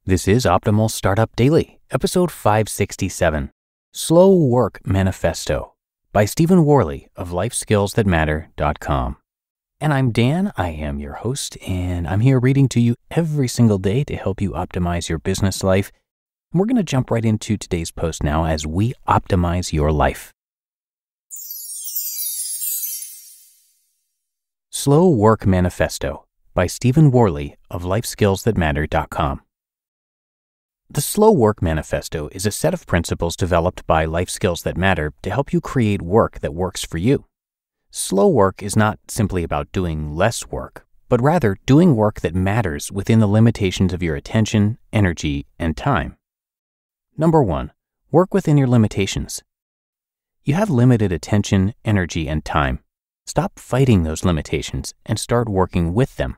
This is Optimal Startup Daily, episode 567, Slow Work Manifesto by Stephen Warley of LifeSkillsThatMatter.com. And I'm Dan, I am your host, and I'm here reading to you every single day to help you optimize your business life. And we're going to jump right into today's post now as we optimize your life. Slow Work Manifesto by Stephen Warley of LifeSkillsThatMatter.com. The Slow Work Manifesto is a set of principles developed by Life Skills That Matter to help you create work that works for you. Slow work is not simply about doing less work, but rather doing work that matters within the limitations of your attention, energy, and time. Number 1, work within your limitations. You have limited attention, energy, and time. Stop fighting those limitations and start working with them.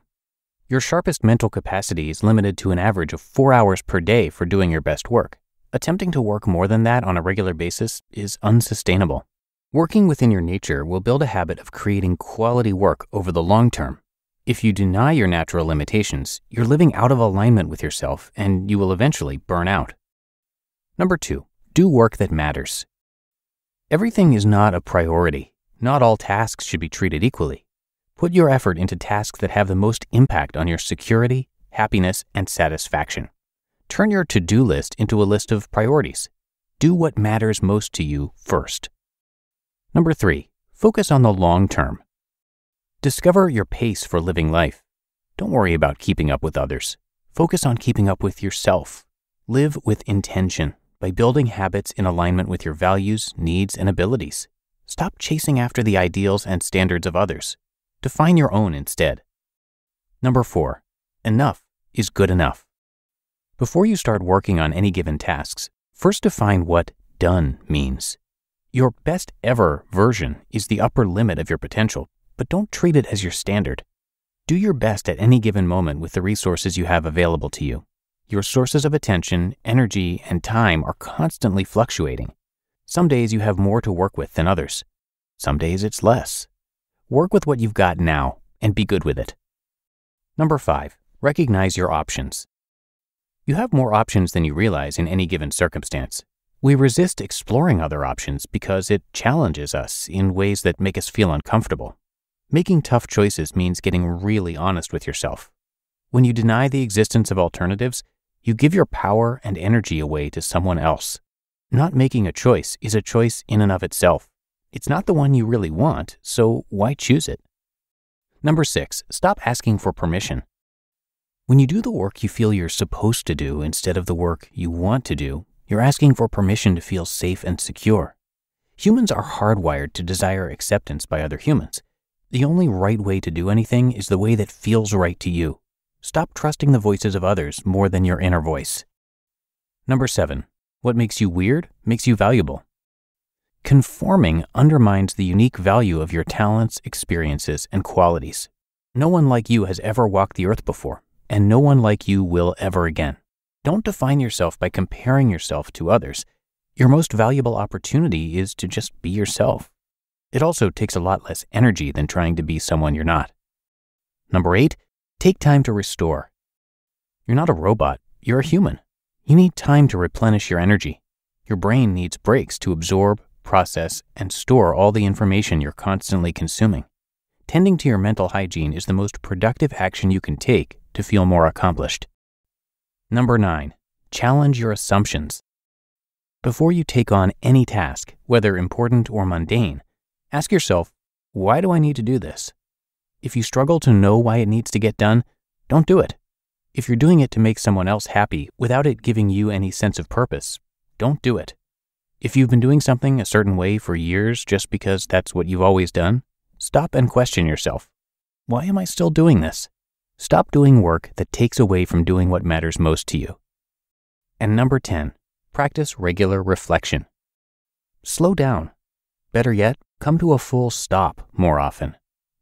Your sharpest mental capacity is limited to an average of 4 hours per day for doing your best work. Attempting to work more than that on a regular basis is unsustainable. Working within your nature will build a habit of creating quality work over the long term. If you deny your natural limitations, you're living out of alignment with yourself and you will eventually burn out. Number 2, do work that matters. Everything is not a priority. Not all tasks should be treated equally. Put your effort into tasks that have the most impact on your security, happiness, and satisfaction. Turn your to-do list into a list of priorities. Do what matters most to you first. Number 3, focus on the long term. Discover your pace for living life. Don't worry about keeping up with others. Focus on keeping up with yourself. Live with intention by building habits in alignment with your values, needs, and abilities. Stop chasing after the ideals and standards of others. Define your own instead. Number 4, enough is good enough. Before you start working on any given tasks, first define what done means. Your best ever version is the upper limit of your potential, but don't treat it as your standard. Do your best at any given moment with the resources you have available to you. Your sources of attention, energy, and time are constantly fluctuating. Some days you have more to work with than others. Some days it's less. Work with what you've got now and be good with it. Number 5, recognize your options. You have more options than you realize in any given circumstance. We resist exploring other options because it challenges us in ways that make us feel uncomfortable. Making tough choices means getting really honest with yourself. When you deny the existence of alternatives, you give your power and energy away to someone else. Not making a choice is a choice in and of itself. It's not the one you really want, so why choose it? Number 6, stop asking for permission. When you do the work you feel you're supposed to do instead of the work you want to do, you're asking for permission to feel safe and secure. Humans are hardwired to desire acceptance by other humans. The only right way to do anything is the way that feels right to you. Stop trusting the voices of others more than your inner voice. Number 7, what makes you weird makes you valuable. Conforming undermines the unique value of your talents, experiences, and qualities. No one like you has ever walked the earth before, and no one like you will ever again. Don't define yourself by comparing yourself to others. Your most valuable opportunity is to just be yourself. It also takes a lot less energy than trying to be someone you're not. Number 8, take time to restore. You're not a robot, you're a human. You need time to replenish your energy. Your brain needs breaks to absorb, process, and store all the information you're constantly consuming. Tending to your mental hygiene is the most productive action you can take to feel more accomplished. Number 9, challenge your assumptions. Before you take on any task, whether important or mundane, ask yourself, why do I need to do this? If you struggle to know why it needs to get done, don't do it. If you're doing it to make someone else happy without it giving you any sense of purpose, don't do it. If you've been doing something a certain way for years just because that's what you've always done, stop and question yourself. Why am I still doing this? Stop doing work that takes away from doing what matters most to you. And number 10, practice regular reflection. Slow down. Better yet, come to a full stop more often.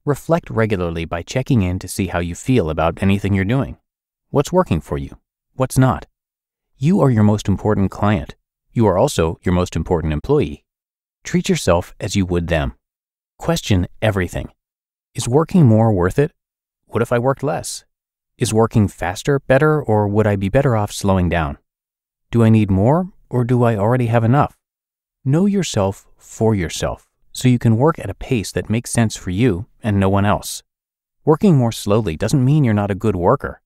Reflect regularly by checking in to see how you feel about anything you're doing. What's working for you? What's not? You are your most important client. You are also your most important employee. Treat yourself as you would them. Question everything. Is working more worth it? What if I worked less? Is working faster better, or would I be better off slowing down? Do I need more, or do I already have enough? Know yourself for yourself, so you can work at a pace that makes sense for you and no one else. Working more slowly doesn't mean you're not a good worker.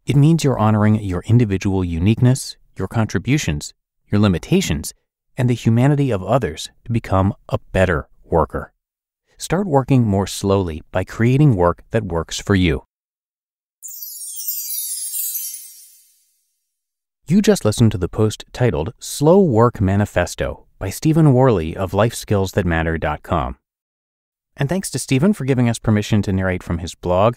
It means you're honoring your individual uniqueness, your contributions, your limitations, and the humanity of others to become a better worker. Start working more slowly by creating work that works for you. You just listened to the post titled Slow Work Manifesto by Stephen Warley of LifeSkillsThatMatter.com. And thanks to Stephen for giving us permission to narrate from his blog.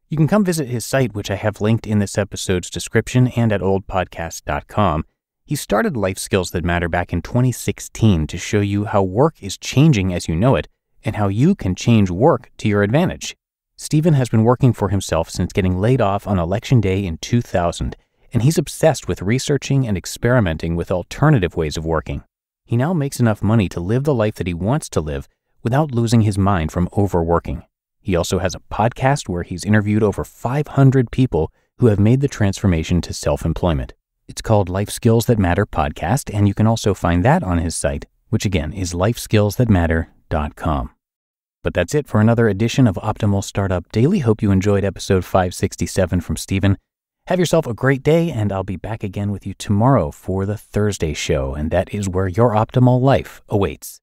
You can come visit his site, which I have linked in this episode's description and at oldpodcast.com. He started Life Skills That Matter back in 2016 to show you how work is changing as you know it and how you can change work to your advantage. Stephen has been working for himself since getting laid off on Election Day in 2000, and he's obsessed with researching and experimenting with alternative ways of working. He now makes enough money to live the life that he wants to live without losing his mind from overworking. He also has a podcast where he's interviewed over 500 people who have made the transformation to self-employment. It's called Life Skills That Matter Podcast, and you can also find that on his site, which again is lifeskillsthatmatter.com. But that's it for another edition of Optimal Startup Daily. Hope you enjoyed episode 567 from Stephen. Have yourself a great day, and I'll be back again with you tomorrow for the Thursday show, and that is where your optimal life awaits.